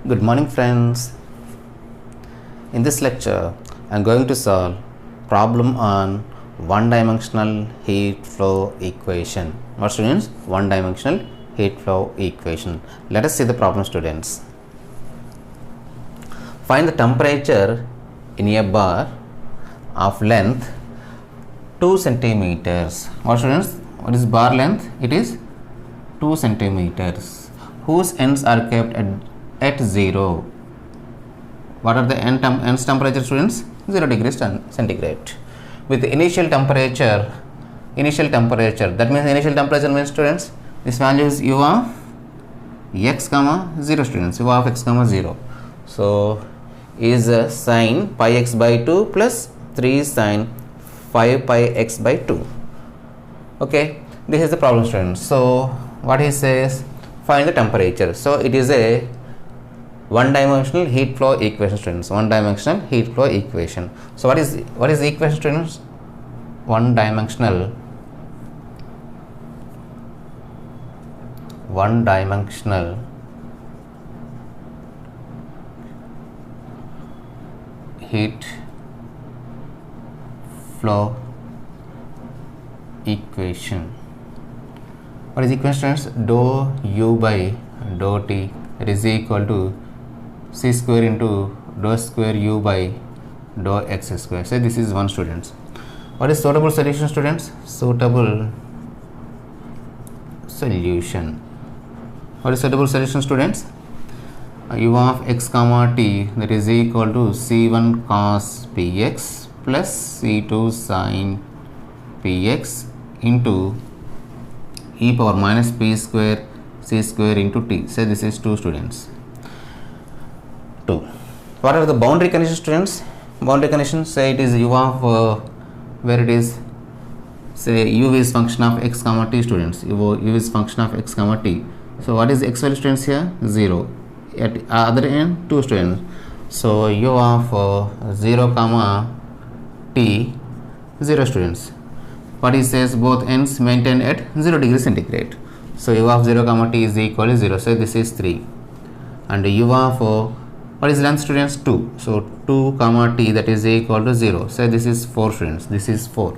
Good morning, friends. In this lecture, I am going to solve problem on one-dimensional heat flow equation. What, students? One-dimensional heat flow equation. Let us see the problem, students. Find the temperature in a bar of length 2 centimeters. What, students? What is bar length? It is 2 centimeters. Whose ends are kept at 0. What are the ends temperature, students? 0 degrees centigrade. With initial temperature, that means initial temperature means, students, this value is u of x comma 0, students, u of x comma 0. So is sine pi x by 2 plus 3 sine 5 pi x by 2. Okay, this is the problem, students. So what he says, find the temperature. So it is a one-dimensional heat flow equation, students. One-dimensional heat flow equation. So what is the equation, students? One-dimensional heat flow equation. What is the equation, students? Dou u by dou t, that is equal to c square into dou square u by dou x square. So this is one, students. What is suitable solution, students? Suitable solution. What is suitable solution, students? U of x comma t, that is equal to c1 cos px plus c2 sin px into e power minus p square c square into t. Say this is 2, students. 2. What are the boundary conditions, students? Boundary conditions, say it is u of where it is, say u is function of x comma t, students. U is function of x comma t. So what is x value, students, here? 0. At other end, 2, students. So u of 0 comma t 0, students. What he says, both ends maintained at 0 degrees centigrade. So u of 0 comma t is equal to 0. So this is 3. And u of what is length, students? 2. So 2 comma t, that is equal to 0. So this is 4, students. This is 4.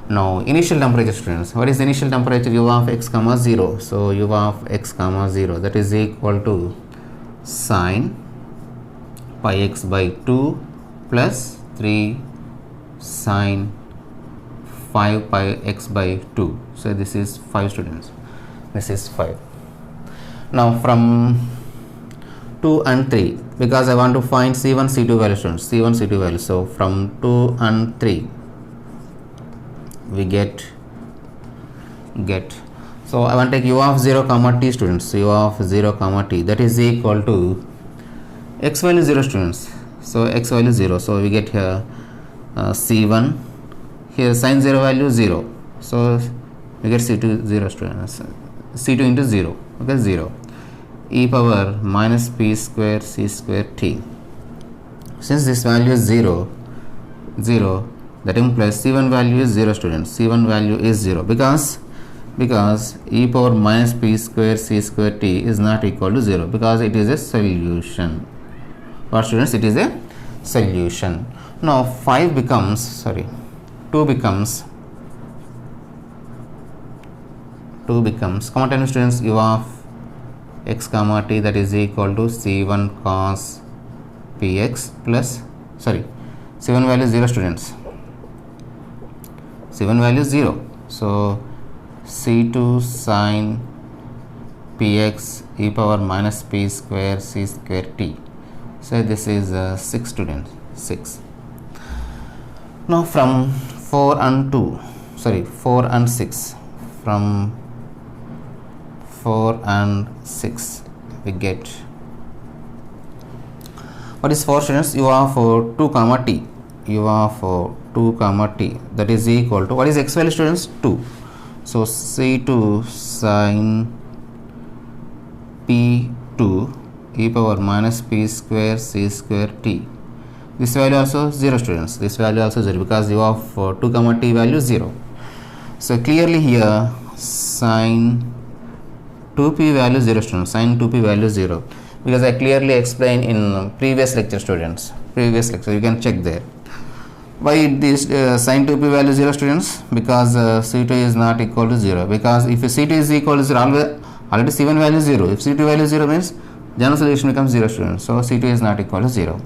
Now initial temperature, students. What is the initial temperature? U of x comma 0. So u of x comma 0, that is equal to sine pi x by 2 plus 3 sine 5 pi x by 2. So this is 5, students. This is 5. Now from 2 and 3, because I want to find c1 c2 value, students. C1 c2 value. So from 2 and 3 we get so I want to take u of 0 comma t, students. U of 0 comma t, that is equal to x value 0, students. So x value 0. So we get here c1, here sin 0 value 0. So we get c2 0, students. C2 into 0. Okay, 0. E power minus p square c square t. Since this value is 0, that implies c1 value is 0, students. C1 value is 0 because e power minus p square c square t is not equal to 0 because it is a solution. What, students? It is a solution. Now 2 becomes come on, tell me, students, u of x comma t, that is equal to c1 cos px plus, c1 value is 0, students. C1 value is 0. So c2 sin px e power minus p square c square t. So this is 6, students. 6. Now from 4 and 6, from 4 and 6 we get, what is 4, students? U of 2 comma t, u of 2 comma t, that is equal to, what is x value, students? 2. So c2 sin p2 e power minus p square c square t. This value also 0, students. This value also 0 because u of 2 comma t value 0. So clearly here sin 2p value 0, students, sin 2p value 0, because I clearly explained in previous lecture, students. Previous lecture, you can check there. Why this sin 2p value 0, students? Because c2 is not equal to 0. Because if c2 is equal to 0, already c1 value is 0. If c2 value is 0 means general solution becomes 0, students. So c2 is not equal to 0.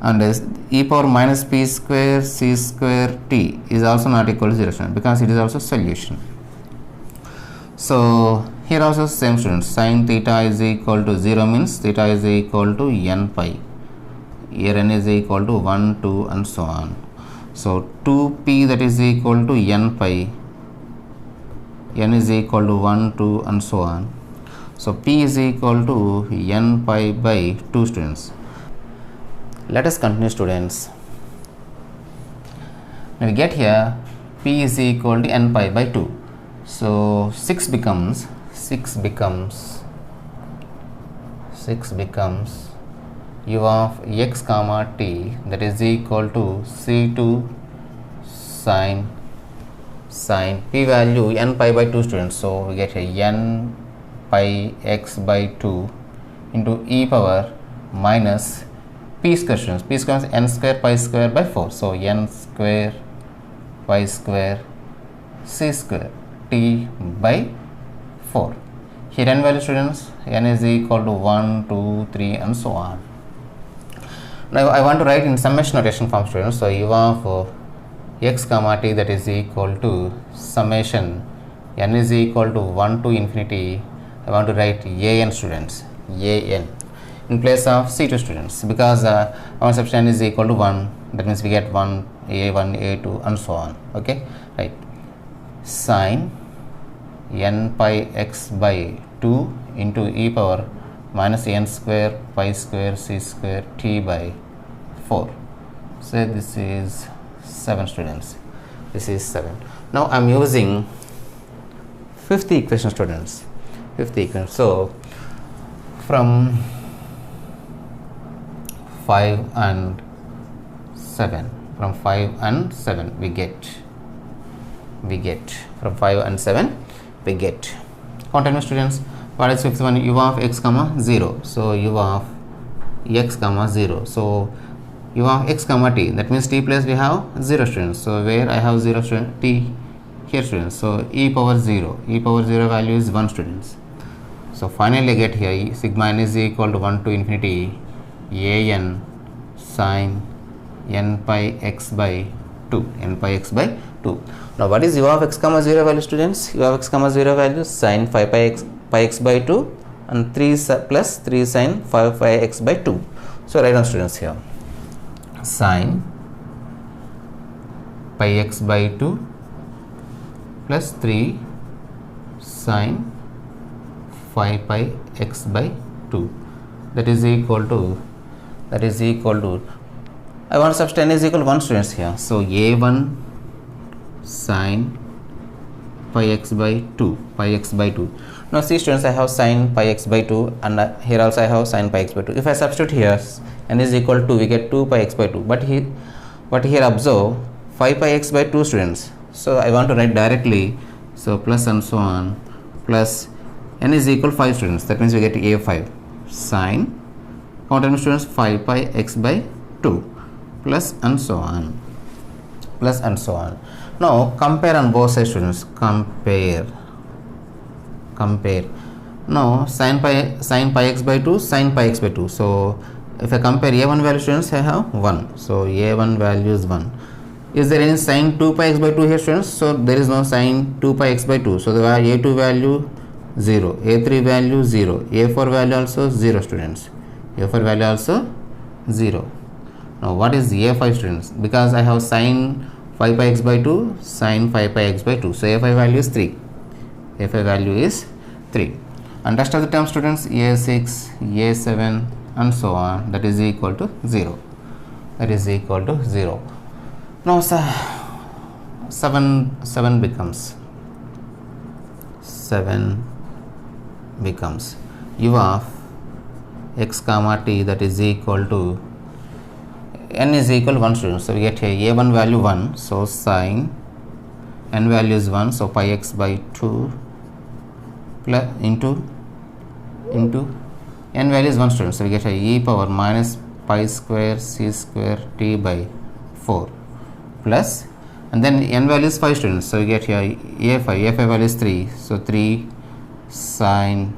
And e power minus p square c square t is also not equal to 0, students, because it is also solution. So here also same, students. Sin theta is equal to 0 means theta is equal to n pi. Here n is equal to 1, 2 and so on. So 2p, that is equal to n pi. N is equal to 1, 2 and so on. So p is equal to n pi by 2, students. Let us continue, students. Now we get here p is equal to n pi by 2. So 6 becomes u of x comma t, that is equal to c2 sin p value n pi by 2, students. So we get here n pi x by 2 into e power minus p square, students. P square is n square pi square by 4. So n square pi square c square t by 4. Here n value, students, n is equal to 1, 2, 3 and so on. Now I want to write in summation notation form, students. So u of x comma t, that is equal to summation n is equal to 1 to infinity. I want to write an, students, an in place of c2, students, because our substitution is equal to 1. That means we get 1, a1, a2 and so on. Okay, right. Sin n pi x by 2 into e power minus n square pi square c square t by 4. So this is 7, students. This is 7. Now I am using fifth equation, students. Fifth equation. So from 5 and 7, from 5 and 7 we get from 5 and 7 we get. Continue, students. What is fifth one? U of x comma 0. So u of x comma 0. So u of x comma t, that means t place we have 0, students. So where I have 0, student, t here, students. So e power 0 value is 1, students. So finally I get here sigma n is equal to 1 to infinity an sin n pi x by 2, n pi x by 2. Now what is u of x comma 0 value, students? U of x comma 0 value sin 5 pi x by 2 and 3 plus 3 sin 5 pi x by 2. So write down, students, here sin pi x by 2 plus 3 sin 5 pi x by 2, that is equal to I want to substitute n is equal to 1, students, here. So a1 sin pi x by 2. Now see, students, I have sin pi x by 2 and here also I have sin pi x by 2. If I substitute here n is equal to 2, we get 2 pi x by 2. But here observe 5 pi x by 2, students. So I want to write directly. So plus and so on, plus n is equal to 5, students. That means we get a5 sin, continue, students, 5 pi x by 2 plus and so on. Now compare on both sides, students. Compare. Now sin pi x by 2, sin pi x by 2. So if I compare a1 value, students, I have 1. So a1 value is 1. Is there any sin 2 pi x by 2 here, students? So there is no sin 2 pi x by 2. So the a2 value 0, a3 value 0, a4 value also 0, students. a4 value also 0. Now what is a5, students? Because I have sin 5 pi x by 2, sin 5 pi x by 2. So a5 value is 3. a5 value is 3. And rest of the terms, students, a6, a7 and so on, that is equal to 0. Now 7 becomes u of x comma t, that is equal to n is equal to 1, students. So we get here a1 value 1. So sin n value is 1. So pi x by 2 plus into n value is 1 students, so we get a e power minus pi square c square t by 4 plus, and then n value is 5 students, so we get here a5 value is 3, so 3 sine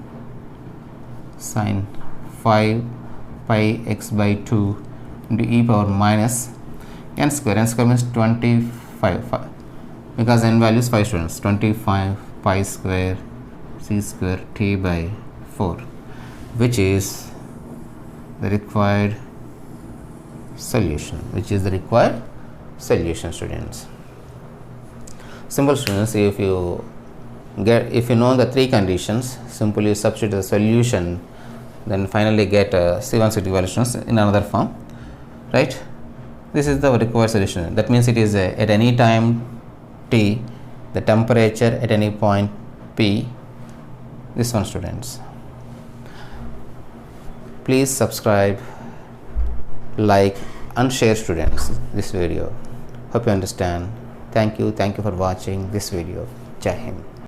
5 pi x by 2 into e power minus n square means 25 because n value is 5 students, 25 pi square c square t by 4, which is the required solution, students. Simple students, if you know the three conditions, simply substitute the solution, then finally get C1 C2 evaluations in another form, right? This is the required solution. That means it is at any time t, the temperature at any point p. This one, students. Please subscribe, like and share, students, this video. Hope you understand. Thank you for watching this video. Jai Hind.